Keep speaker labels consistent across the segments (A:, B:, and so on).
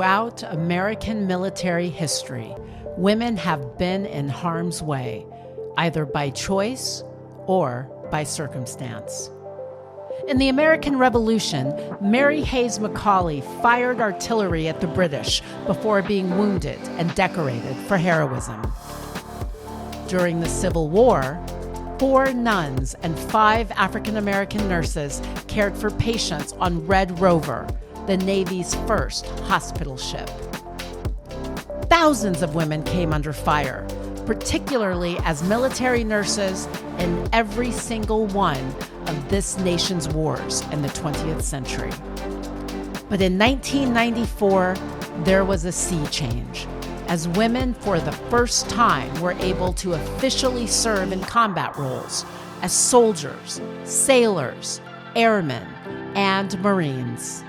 A: Throughout American military history, women have been in harm's way, either by choice or by circumstance. In the American Revolution, Mary Hayes Macaulay fired artillery at the British before being wounded and decorated for heroism. During the Civil War, 4 nuns and 5 African-American nurses cared for patients on Red Rover, the Navy's first hospital ship. Thousands of women came under fire, particularly as military nurses in every single one of this nation's wars in the 20th century. But in 1994, there was a sea change, as women for the first time were able to officially serve in combat roles as soldiers, sailors, airmen, and Marines.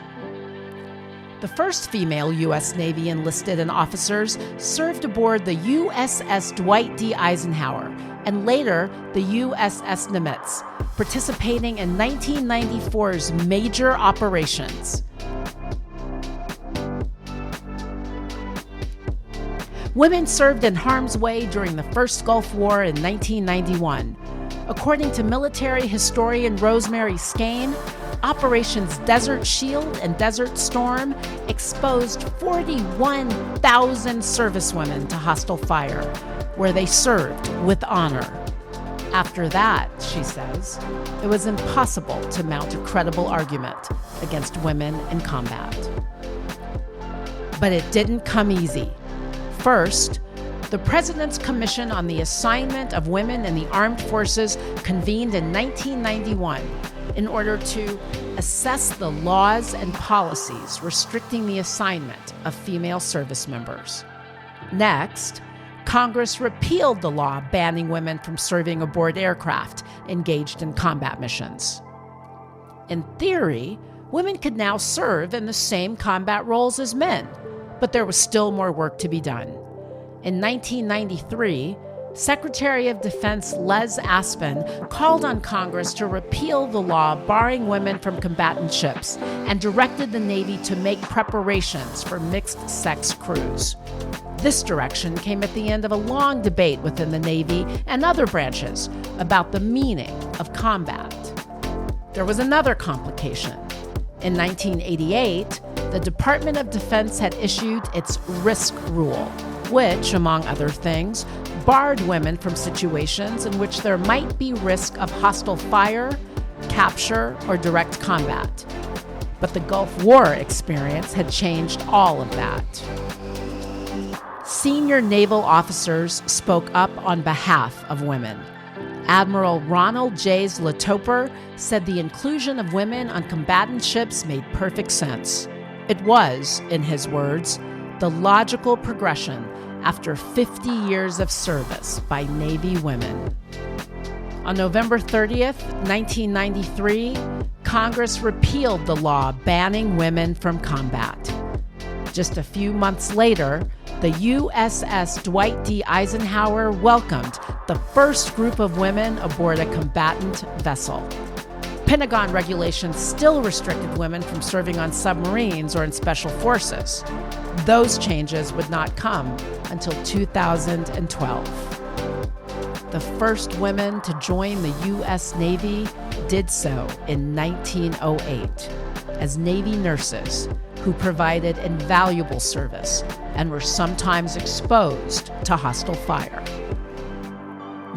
A: The first female U.S. Navy enlisted and officers served aboard the USS Dwight D Eisenhower and later the USS Nimitz, participating in 1994's major operations. Women served in harm's way during the first Gulf War in 1991. According to military historian Rosemary Skane, Operations Desert Shield and Desert Storm exposed 41,000 servicewomen to hostile fire, where they served with honor. After that, she says, it was impossible to mount a credible argument against women in combat. But it didn't come easy. First, the President's Commission on the Assignment of Women in the Armed Forces convened in 1991 in order to assess the laws and policies restricting the assignment of female service members. Next, Congress repealed the law banning women from serving aboard aircraft engaged in combat missions. In theory, women could now serve in the same combat roles as men, but there was still more work to be done. In 1993, Secretary of Defense Les Aspin called on Congress to repeal the law barring women from combatant ships and directed the Navy to make preparations for mixed-sex crews. This direction came at the end of a long debate within the Navy and other branches about the meaning of combat. There was another complication. In 1988, the Department of Defense had issued its risk rule, which, among other things, barred women from situations in which there might be risk of hostile fire, capture, or direct combat. But the Gulf War experience had changed all of that. Senior naval officers spoke up on behalf of women. Admiral Ronald Jay said the inclusion of women on combatant ships made perfect sense. It was, in his words, the logical progression after 50 years of service by Navy women. On November 30th, 1993, Congress repealed the law banning women from combat. Just a few months later, the USS Dwight D Eisenhower welcomed the first group of women aboard a combatant vessel. Pentagon regulations still restricted women from serving on submarines or in special forces. Those changes would not come until 2012. The first women to join the U.S. Navy did so in 1908 as Navy nurses who provided invaluable service and were sometimes exposed to hostile fire.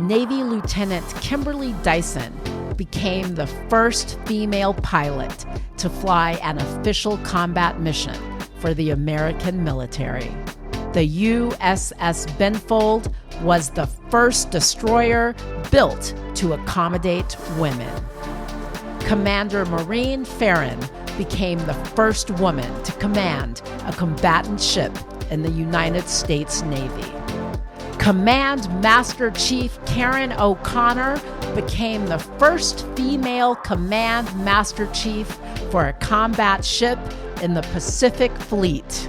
A: Navy Lieutenant Kimberly Dyson became the first female pilot to fly an official combat mission for the American military. The USS Benfold was the first destroyer built to accommodate women. Commander Maureen Farron became the first woman to command a combatant ship in the United States Navy. Command Master Chief Karen O'Connor became the first female Command Master Chief for a combat ship in the Pacific Fleet.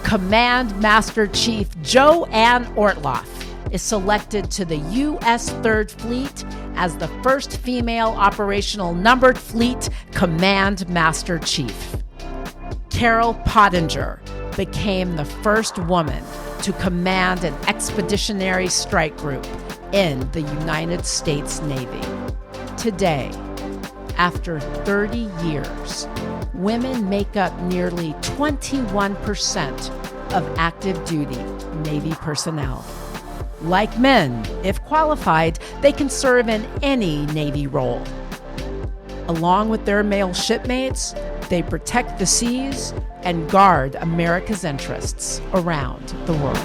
A: Command Master Chief Joanne Ortloff is selected to the U.S. Third Fleet as the first female operational numbered fleet Command Master Chief. Carol Pottinger became the first woman to command an expeditionary strike group in the United States Navy. Today, after 30 years, women make up nearly 21% of active duty Navy personnel. Like men, if qualified, they can serve in any Navy role. Along with their male shipmates, they protect the seas and guard America's interests around the world.